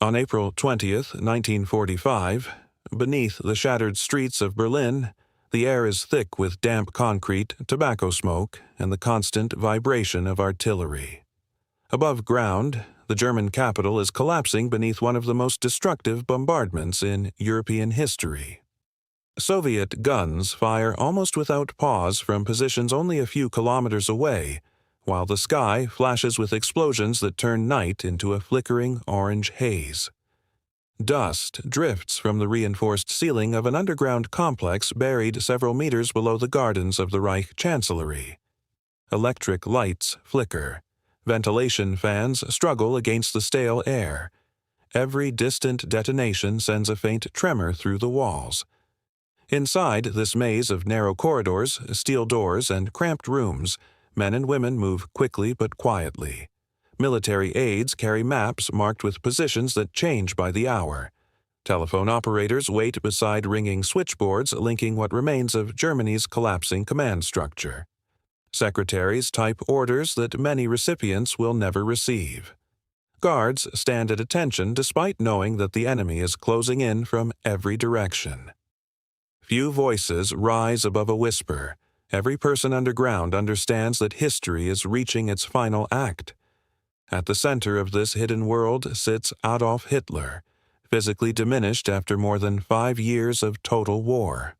On April 20th, 1945, beneath the shattered streets of Berlin, the air is thick with damp concrete, tobacco smoke, and the constant vibration of artillery. Above ground, the German capital is collapsing beneath one of the most destructive bombardments in European history. Soviet guns fire almost without pause from positions only a few kilometers away, while the sky flashes with explosions that turn night into a flickering orange haze. Dust drifts from the reinforced ceiling of an underground complex buried several meters below the gardens of the Reich Chancellery. Electric lights flicker. Ventilation fans struggle against the stale air. Every distant detonation sends a faint tremor through the walls. Inside this maze of narrow corridors, steel doors, and cramped rooms, men and women move quickly but quietly. Military aides carry maps marked with positions that change by the hour. Telephone operators wait beside ringing switchboards linking what remains of Germany's collapsing command structure. Secretaries type orders that many recipients will never receive. Guards stand at attention despite knowing that the enemy is closing in from every direction. Few voices rise above a whisper. Every person underground understands that history is reaching its final act. At the center of this hidden world sits Adolf Hitler, physically diminished after more than 5 years of total war.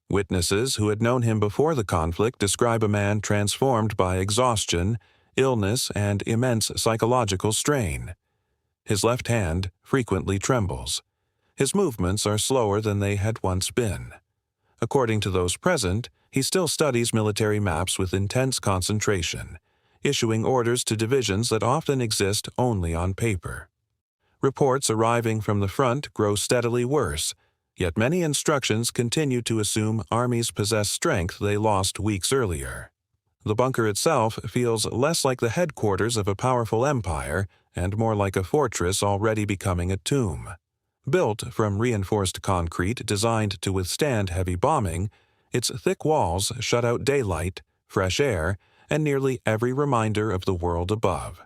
Witnesses who had known him before the conflict describe a man transformed by exhaustion, illness, and immense psychological strain. His left hand frequently trembles. His movements are slower than they had once been. According to those present, he still studies military maps with intense concentration, issuing orders to divisions that often exist only on paper. Reports arriving from the front grow steadily worse, yet many instructions continue to assume armies possess strength they lost weeks earlier. The bunker itself feels less like the headquarters of a powerful empire and more like a fortress already becoming a tomb. Built from reinforced concrete designed to withstand heavy bombing, its thick walls shut out daylight, fresh air, and nearly every reminder of the world above.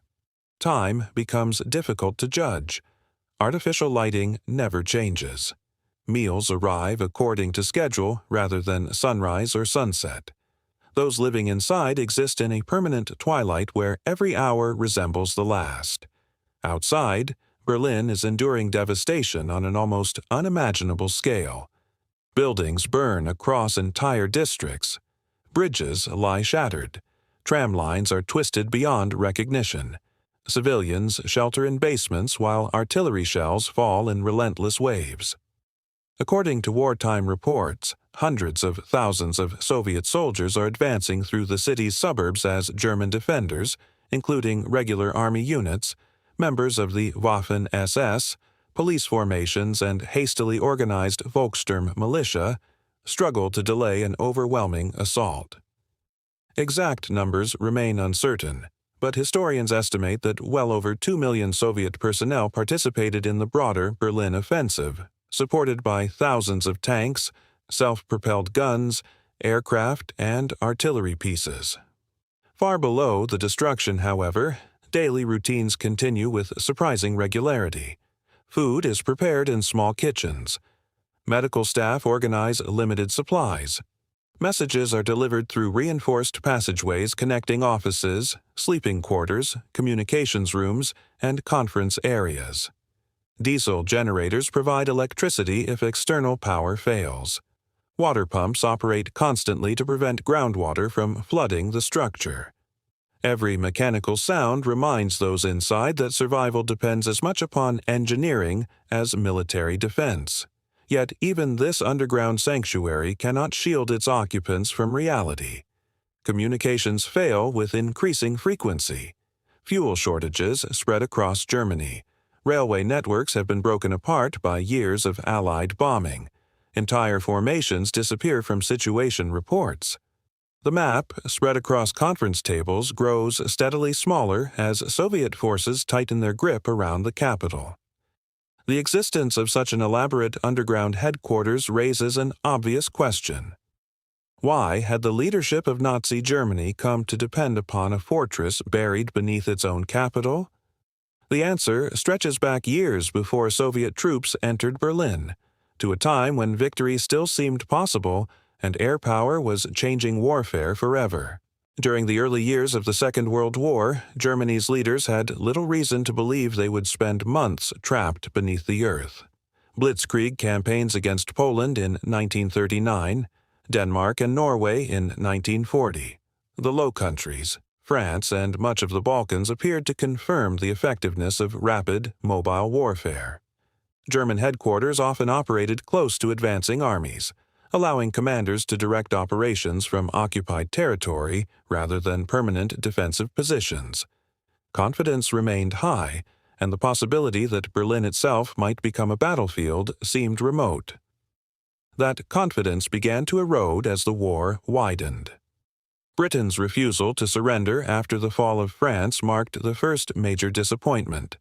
Time becomes difficult to judge. Artificial lighting never changes. Meals arrive according to schedule rather than sunrise or sunset. Those living inside exist in a permanent twilight where every hour resembles the last. Outside, Berlin is enduring devastation on an almost unimaginable scale. Buildings burn across entire districts. Bridges lie shattered. Tram lines are twisted beyond recognition. Civilians shelter in basements while artillery shells fall in relentless waves. According to wartime reports, hundreds of thousands of Soviet soldiers are advancing through the city's suburbs as German defenders, including regular army units, members of the Waffen-SS, police formations, and hastily organized Volkssturm militia, struggle to delay an overwhelming assault. Exact numbers remain uncertain, but historians estimate that well over 2 million Soviet personnel participated in the broader Berlin offensive, supported by thousands of tanks, self-propelled guns, aircraft, and artillery pieces. Far below the destruction, however, daily routines continue with surprising regularity. Food is prepared in small kitchens. Medical staff organize limited supplies. Messages are delivered through reinforced passageways connecting offices, sleeping quarters, communications rooms, and conference areas. Diesel generators provide electricity if external power fails. Water pumps operate constantly to prevent groundwater from flooding the structure. Every mechanical sound reminds those inside that survival depends as much upon engineering as military defense. Yet even this underground sanctuary cannot shield its occupants from reality. Communications fail with increasing frequency. Fuel shortages spread across Germany. Railway networks have been broken apart by years of Allied bombing. Entire formations disappear from situation reports. The map, spread across conference tables, grows steadily smaller as Soviet forces tighten their grip around the capital. The existence of such an elaborate underground headquarters raises an obvious question. Why had the leadership of Nazi Germany come to depend upon a fortress buried beneath its own capital? The answer stretches back years before Soviet troops entered Berlin, to a time when victory still seemed possible and air power was changing warfare forever. During the early years of the Second World War, Germany's leaders had little reason to believe they would spend months trapped beneath the earth. Blitzkrieg campaigns against Poland in 1939, Denmark and Norway in 1940. The Low Countries, France, and much of the Balkans appeared to confirm the effectiveness of rapid, mobile warfare. German headquarters often operated close to advancing armies, allowing commanders to direct operations from occupied territory rather than permanent defensive positions. Confidence remained high, and the possibility that Berlin itself might become a battlefield seemed remote. That confidence began to erode as the war widened. Britain's refusal to surrender after the fall of France marked the first major disappointment.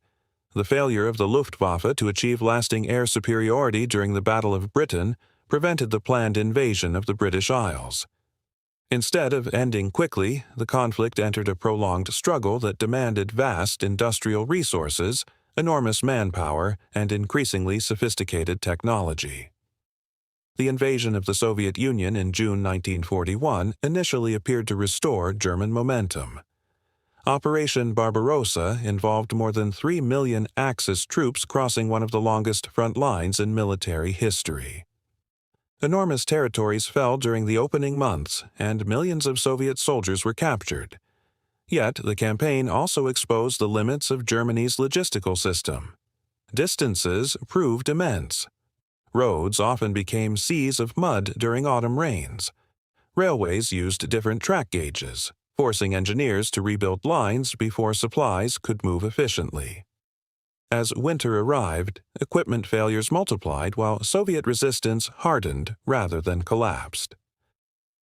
The failure of the Luftwaffe to achieve lasting air superiority during the Battle of Britain prevented the planned invasion of the British Isles. Instead of ending quickly, the conflict entered a prolonged struggle that demanded vast industrial resources, enormous manpower, and increasingly sophisticated technology. The invasion of the Soviet Union in June 1941 initially appeared to restore German momentum. Operation Barbarossa involved more than 3 million Axis troops crossing one of the longest front lines in military history. Enormous territories fell during the opening months, and millions of Soviet soldiers were captured. Yet the campaign also exposed the limits of Germany's logistical system. Distances proved immense. Roads often became seas of mud during autumn rains. Railways used different track gauges, forcing engineers to rebuild lines before supplies could move efficiently. As winter arrived, equipment failures multiplied while Soviet resistance hardened rather than collapsed.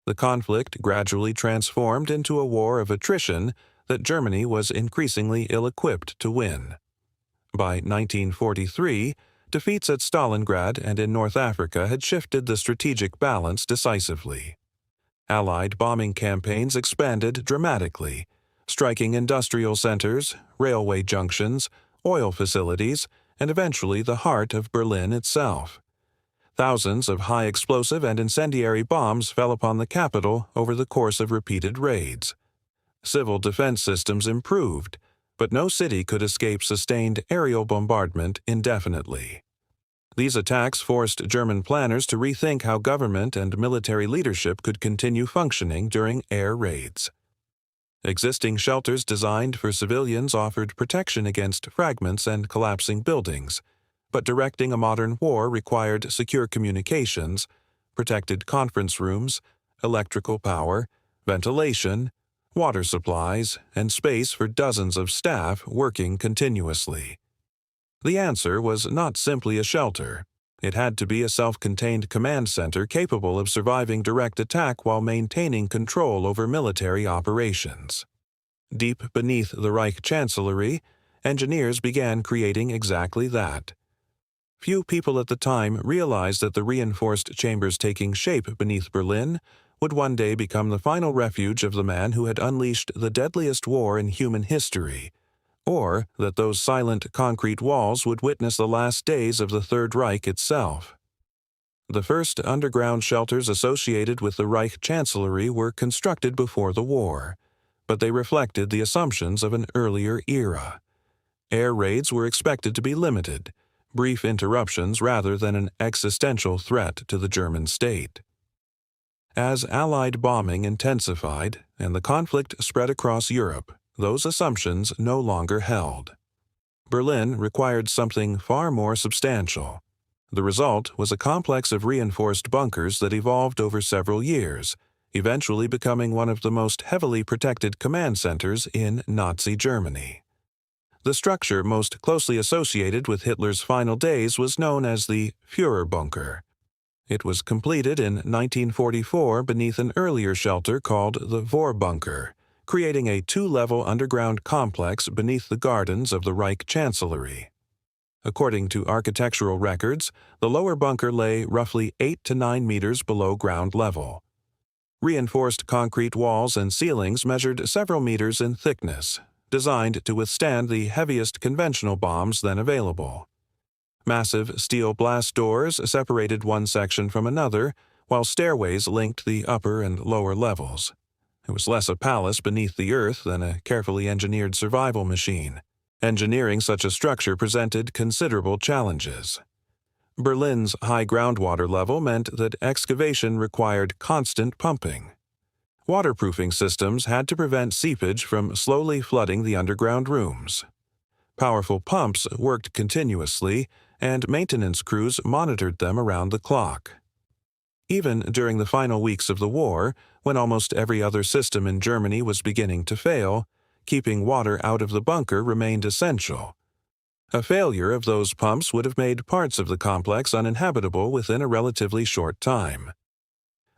The conflict gradually transformed into a war of attrition that Germany was increasingly ill-equipped to win. By 1943, defeats at Stalingrad and in North Africa had shifted the strategic balance decisively. Allied bombing campaigns expanded dramatically, striking industrial centers, railway junctions, oil facilities, and eventually the heart of Berlin itself. Thousands of high-explosive and incendiary bombs fell upon the capital over the course of repeated raids. Civil defense systems improved, but no city could escape sustained aerial bombardment indefinitely. These attacks forced German planners to rethink how government and military leadership could continue functioning during air raids. Existing shelters designed for civilians offered protection against fragments and collapsing buildings, but directing a modern war required secure communications, protected conference rooms, electrical power, ventilation, water supplies, and space for dozens of staff working continuously. The answer was not simply a shelter. It had to be a self-contained command center capable of surviving direct attack while maintaining control over military operations. Deep beneath the Reich Chancellery, engineers began creating exactly that. Few people at the time realized that the reinforced chambers taking shape beneath Berlin would one day become the final refuge of the man who had unleashed the deadliest war in human history, or that those silent concrete walls would witness the last days of the Third Reich itself. The first underground shelters associated with the Reich Chancellery were constructed before the war, but they reflected the assumptions of an earlier era. Air raids were expected to be limited, brief interruptions rather than an existential threat to the German state. As Allied bombing intensified and the conflict spread across Europe, those assumptions no longer held. Berlin required something far more substantial. The result was a complex of reinforced bunkers that evolved over several years, eventually becoming one of the most heavily protected command centers in Nazi Germany. The structure most closely associated with Hitler's final days was known as the Führerbunker. It was completed in 1944 beneath an earlier shelter called the Vorbunker, creating a two-level underground complex beneath the gardens of the Reich Chancellery. According to architectural records, the lower bunker lay roughly 8 to 9 meters below ground level. Reinforced concrete walls and ceilings measured several meters in thickness, designed to withstand the heaviest conventional bombs then available. Massive steel blast doors separated one section from another, while stairways linked the upper and lower levels. It was less a palace beneath the earth than a carefully engineered survival machine. Engineering such a structure presented considerable challenges. Berlin's high groundwater level meant that excavation required constant pumping. Waterproofing systems had to prevent seepage from slowly flooding the underground rooms. Powerful pumps worked continuously, and maintenance crews monitored them around the clock. Even during the final weeks of the war, when almost every other system in Germany was beginning to fail, keeping water out of the bunker remained essential. A failure of those pumps would have made parts of the complex uninhabitable within a relatively short time.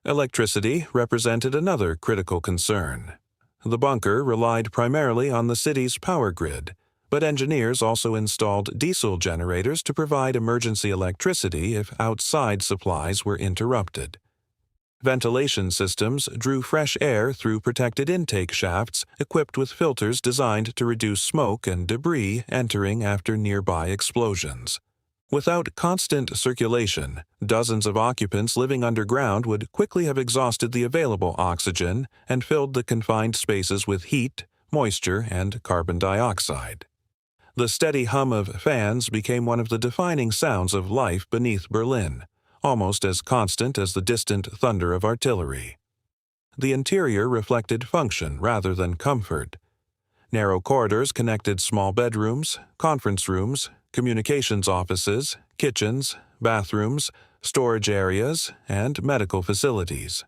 Electricity represented another critical concern. The bunker relied primarily on the city's power grid, but engineers also installed diesel generators to provide emergency electricity if outside supplies were interrupted. Ventilation systems drew fresh air through protected intake shafts equipped with filters designed to reduce smoke and debris entering after nearby explosions. Without constant circulation, dozens of occupants living underground would quickly have exhausted the available oxygen and filled the confined spaces with heat, moisture, and carbon dioxide. The steady hum of fans became one of the defining sounds of life beneath Berlin, almost as constant as the distant thunder of artillery. The interior reflected function rather than comfort. Narrow corridors connected small bedrooms, conference rooms, communications offices, kitchens, bathrooms, storage areas, and medical facilities.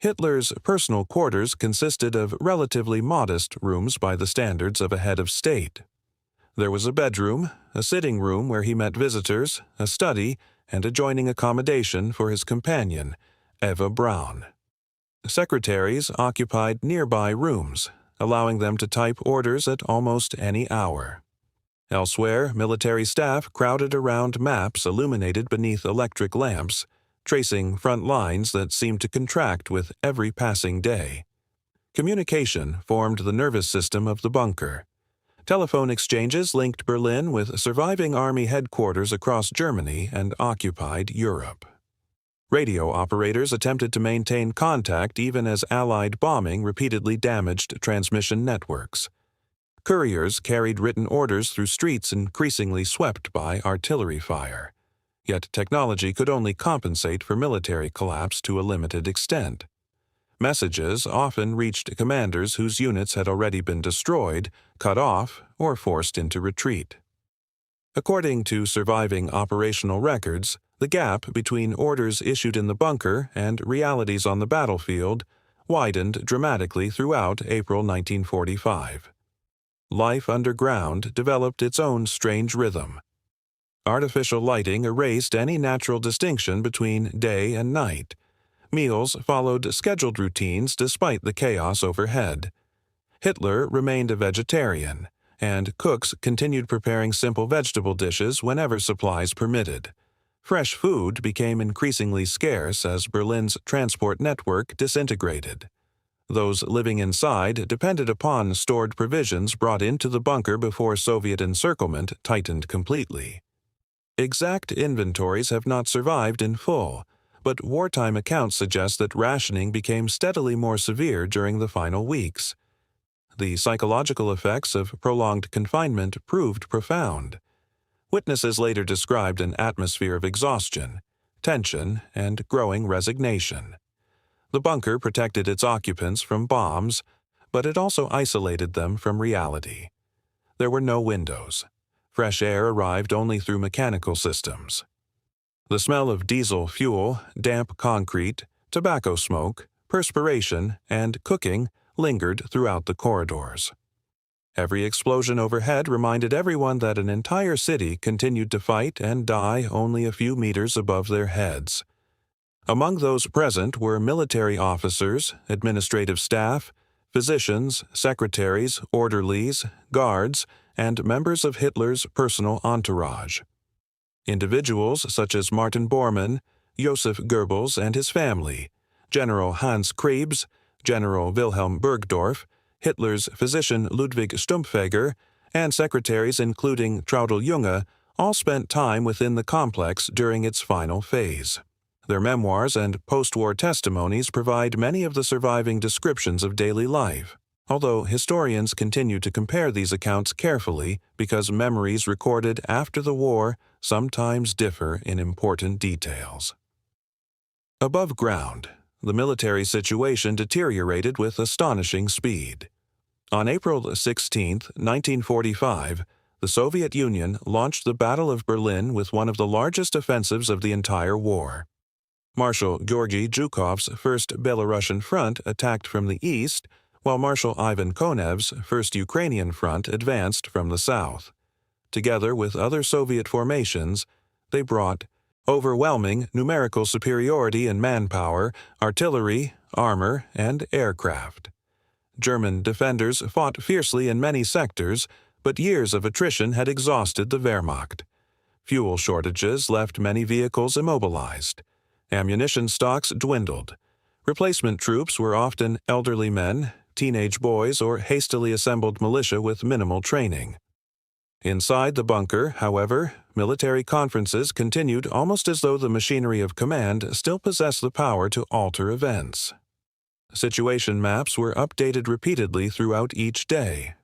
Hitler's personal quarters consisted of relatively modest rooms by the standards of a head of state. There was a bedroom, a sitting room where he met visitors, a study, and adjoining accommodation for his companion, Eva Braun. Secretaries occupied nearby rooms, allowing them to type orders at almost any hour. Elsewhere, military staff crowded around maps illuminated beneath electric lamps, tracing front lines that seemed to contract with every passing day. Communication formed the nervous system of the bunker. Telephone exchanges linked Berlin with surviving army headquarters across Germany and occupied Europe. Radio operators attempted to maintain contact even as Allied bombing repeatedly damaged transmission networks. Couriers carried written orders through streets increasingly swept by artillery fire. Yet technology could only compensate for military collapse to a limited extent. Messages often reached commanders whose units had already been destroyed, cut off, or forced into retreat. According to surviving operational records, the gap between orders issued in the bunker and realities on the battlefield widened dramatically throughout April 1945. Life underground developed its own strange rhythm. Artificial lighting erased any natural distinction between day and night. Meals followed scheduled routines despite the chaos overhead. Hitler remained a vegetarian, and cooks continued preparing simple vegetable dishes whenever supplies permitted. Fresh food became increasingly scarce as Berlin's transport network disintegrated. Those living inside depended upon stored provisions brought into the bunker before Soviet encirclement tightened completely. Exact inventories have not survived in full, but wartime accounts suggest that rationing became steadily more severe during the final weeks. The psychological effects of prolonged confinement proved profound. Witnesses later described an atmosphere of exhaustion, tension, and growing resignation. The bunker protected its occupants from bombs, but it also isolated them from reality. There were no windows. Fresh air arrived only through mechanical systems. The smell of diesel fuel, damp concrete, tobacco smoke, perspiration, and cooking lingered throughout the corridors. Every explosion overhead reminded everyone that an entire city continued to fight and die only a few meters above their heads. Among those present were military officers, administrative staff, physicians, secretaries, orderlies, guards, and members of Hitler's personal entourage. Individuals such as Martin Bormann, Joseph Goebbels and his family, General Hans Krebs, General Wilhelm Burgdorf, Hitler's physician Ludwig Stumpfegger, and secretaries including Traudl Junge all spent time within the complex during its final phase. Their memoirs and post-war testimonies provide many of the surviving descriptions of daily life, although historians continue to compare these accounts carefully because memories recorded after the war sometimes differ in important details. Above ground, the military situation deteriorated with astonishing speed. On April 16, 1945, the Soviet Union launched the Battle of Berlin with one of the largest offensives of the entire war. Marshal Georgy Zhukov's 1st Belarusian Front attacked from the east, while Marshal Ivan Konev's 1st Ukrainian Front advanced from the south. Together with other Soviet formations, they brought overwhelming numerical superiority in manpower, artillery, armor, and aircraft. German defenders fought fiercely in many sectors, but years of attrition had exhausted the Wehrmacht. Fuel shortages left many vehicles immobilized. Ammunition stocks dwindled. Replacement troops were often elderly men, teenage boys, or hastily assembled militia with minimal training. Inside the bunker, however, military conferences continued almost as though the machinery of command still possessed the power to alter events. Situation maps were updated repeatedly throughout each day.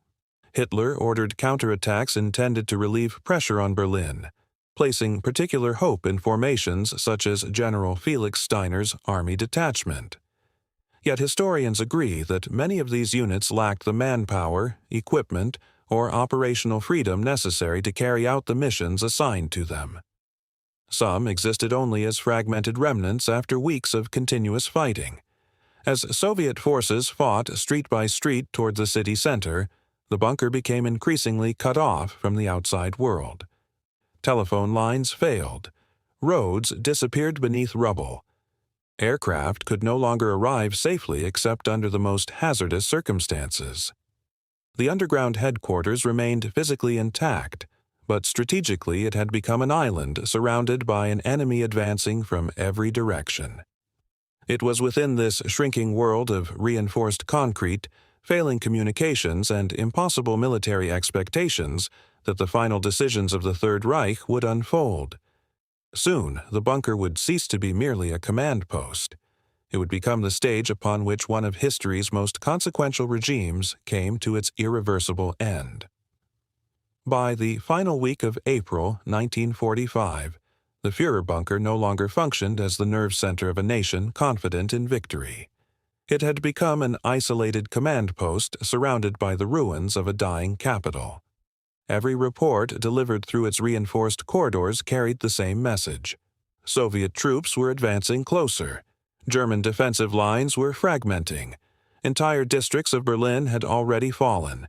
Hitler ordered counterattacks intended to relieve pressure on Berlin, placing particular hope in formations such as General Felix Steiner's Army Detachment. Yet historians agree that many of these units lacked the manpower, equipment, or operational freedom necessary to carry out the missions assigned to them. Some existed only as fragmented remnants after weeks of continuous fighting. As Soviet forces fought street by street toward the city center, the bunker became increasingly cut off from the outside world. Telephone lines failed. Roads disappeared beneath rubble. Aircraft could no longer arrive safely except under the most hazardous circumstances. The underground headquarters remained physically intact, but strategically it had become an island surrounded by an enemy advancing from every direction. It was within this shrinking world of reinforced concrete, failing communications, and impossible military expectations that the final decisions of the Third Reich would unfold. Soon, the bunker would cease to be merely a command post. It would become the stage upon which one of history's most consequential regimes came to its irreversible end. By the final week of April 1945, the Führer bunker no longer functioned as the nerve center of a nation confident in victory. It had become an isolated command post surrounded by the ruins of a dying capital. Every report delivered through its reinforced corridors carried the same message. Soviet troops were advancing closer. German defensive lines were fragmenting. Entire districts of Berlin had already fallen.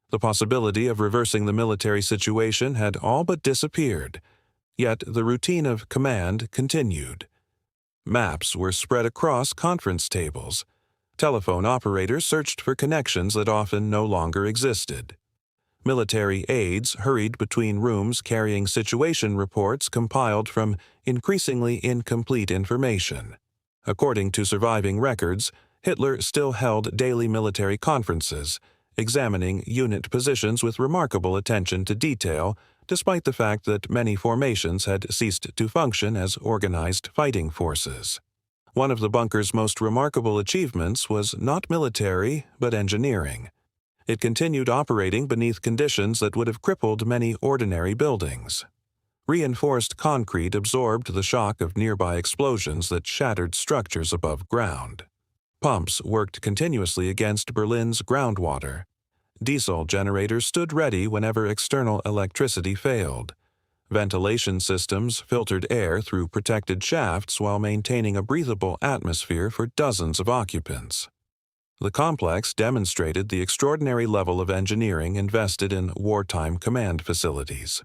The possibility of reversing the military situation had all but disappeared. Yet the routine of command continued. Maps were spread across conference tables. Telephone operators searched for connections that often no longer existed. Military aides hurried between rooms carrying situation reports compiled from increasingly incomplete information. According to surviving records, Hitler still held daily military conferences, examining unit positions with remarkable attention to detail, despite the fact that many formations had ceased to function as organized fighting forces. One of the bunker's most remarkable achievements was not military, but engineering. It continued operating beneath conditions that would have crippled many ordinary buildings. Reinforced concrete absorbed the shock of nearby explosions that shattered structures above ground. Pumps worked continuously against Berlin's groundwater. Diesel generators stood ready whenever external electricity failed. Ventilation systems filtered air through protected shafts while maintaining a breathable atmosphere for dozens of occupants. The complex demonstrated the extraordinary level of engineering invested in wartime command facilities.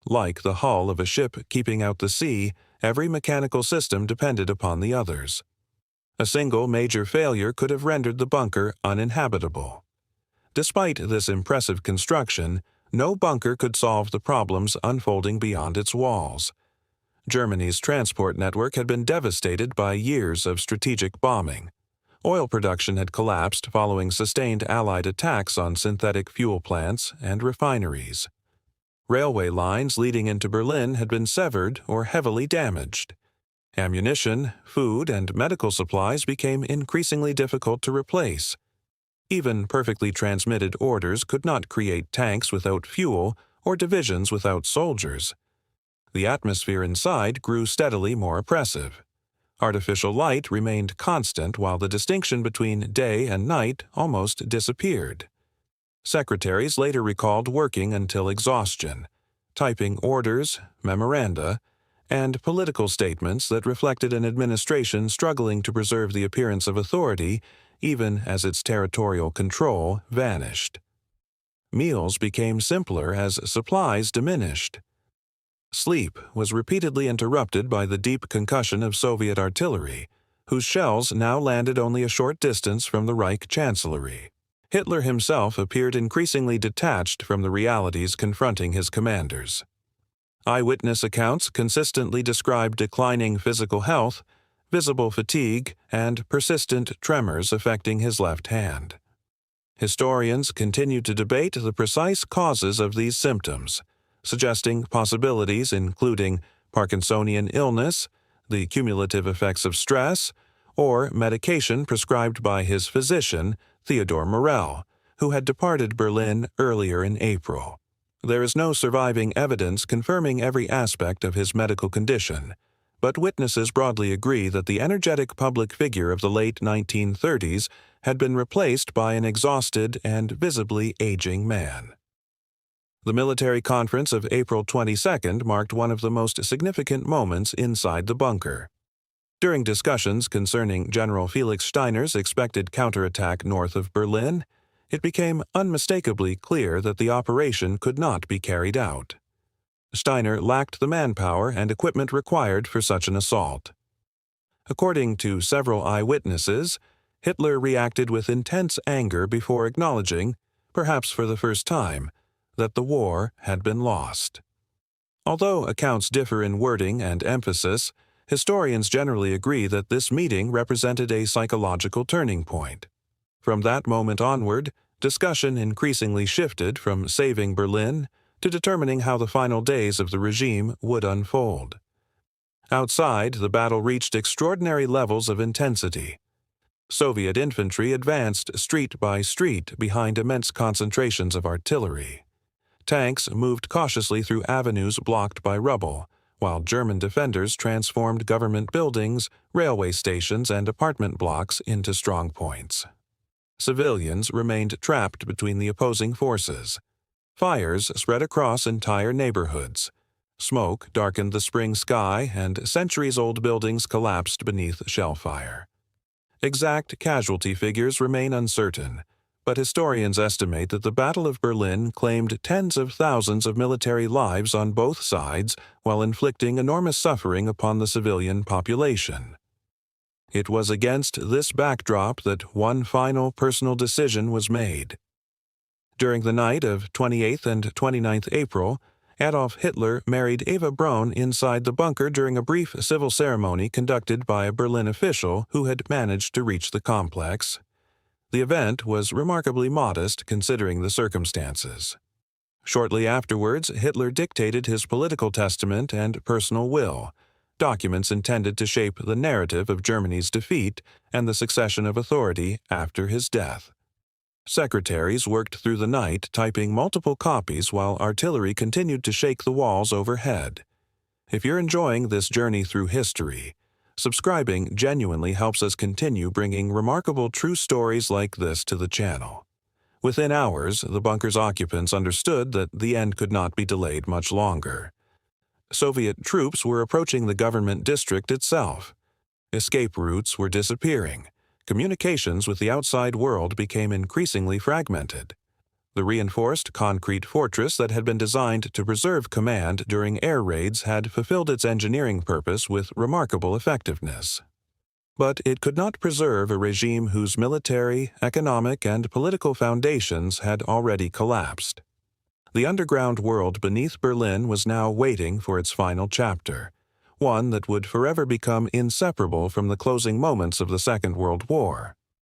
Like the hull of a ship keeping out the sea, every mechanical system depended upon the others. A single major failure could have rendered the bunker uninhabitable. Despite this impressive construction, no bunker could solve the problems unfolding beyond its walls. Germany's transport network had been devastated by years of strategic bombing. Oil production had collapsed following sustained Allied attacks on synthetic fuel plants and refineries. Railway lines leading into Berlin had been severed or heavily damaged. Ammunition, food, and medical supplies became increasingly difficult to replace. Even perfectly transmitted orders could not create tanks without fuel or divisions without soldiers. The atmosphere inside grew steadily more oppressive. Artificial light remained constant while the distinction between day and night almost disappeared. Secretaries later recalled working until exhaustion, typing orders, memoranda, and political statements that reflected an administration struggling to preserve the appearance of authority even as its territorial control vanished. Meals became simpler as supplies diminished. Sleep was repeatedly interrupted by the deep concussion of Soviet artillery, whose shells now landed only a short distance from the Reich Chancellery. Hitler himself appeared increasingly detached from the realities confronting his commanders. Eyewitness accounts consistently described declining physical health, visible fatigue, and persistent tremors affecting his left hand. Historians continue to debate the precise causes of these symptoms, suggesting possibilities including Parkinsonian illness, the cumulative effects of stress, or medication prescribed by his physician, Theodor Morell, who had departed Berlin earlier in April. There is no surviving evidence confirming every aspect of his medical condition, but witnesses broadly agree that the energetic public figure of the late 1930s had been replaced by an exhausted and visibly aging man. The military conference of April 22 marked one of the most significant moments inside the bunker. During discussions concerning General Felix Steiner's expected counterattack north of Berlin, it became unmistakably clear that the operation could not be carried out. Steiner lacked the manpower and equipment required for such an assault. According to several eyewitnesses, Hitler reacted with intense anger before acknowledging, perhaps for the first time, that the war had been lost. Although accounts differ in wording and emphasis, historians generally agree that this meeting represented a psychological turning point. From that moment onward, discussion increasingly shifted from saving Berlin to determining how the final days of the regime would unfold. Outside, the battle reached extraordinary levels of intensity. Soviet infantry advanced street by street behind immense concentrations of artillery. Tanks moved cautiously through avenues blocked by rubble, while German defenders transformed government buildings, railway stations, and apartment blocks into strongpoints. Civilians remained trapped between the opposing forces. Fires spread across entire neighborhoods. Smoke darkened the spring sky, and centuries-old buildings collapsed beneath shellfire. Exact casualty figures remain uncertain, but historians estimate that the Battle of Berlin claimed tens of thousands of military lives on both sides while inflicting enormous suffering upon the civilian population. It was against this backdrop that one final personal decision was made. During the night of 28th and 29th April, Adolf Hitler married Eva Braun inside the bunker during a brief civil ceremony conducted by a Berlin official who had managed to reach the complex. The event was remarkably modest considering the circumstances. Shortly afterwards, Hitler dictated his political testament and personal will, documents intended to shape the narrative of Germany's defeat and the succession of authority after his death. Secretaries worked through the night typing multiple copies while artillery continued to shake the walls overhead. If you're enjoying this journey through history, subscribing genuinely helps us continue bringing remarkable true stories like this to the channel. Within hours, the bunker's occupants understood that the end could not be delayed much longer. Soviet troops were approaching the government district itself. Escape routes were disappearing. Communications with the outside world became increasingly fragmented. The reinforced concrete fortress that had been designed to preserve command during air raids had fulfilled its engineering purpose with remarkable effectiveness. But it could not preserve a regime whose military, economic, and political foundations had already collapsed. The underground world beneath Berlin was now waiting for its final chapter, one that would forever become inseparable from the closing moments of the Second World War.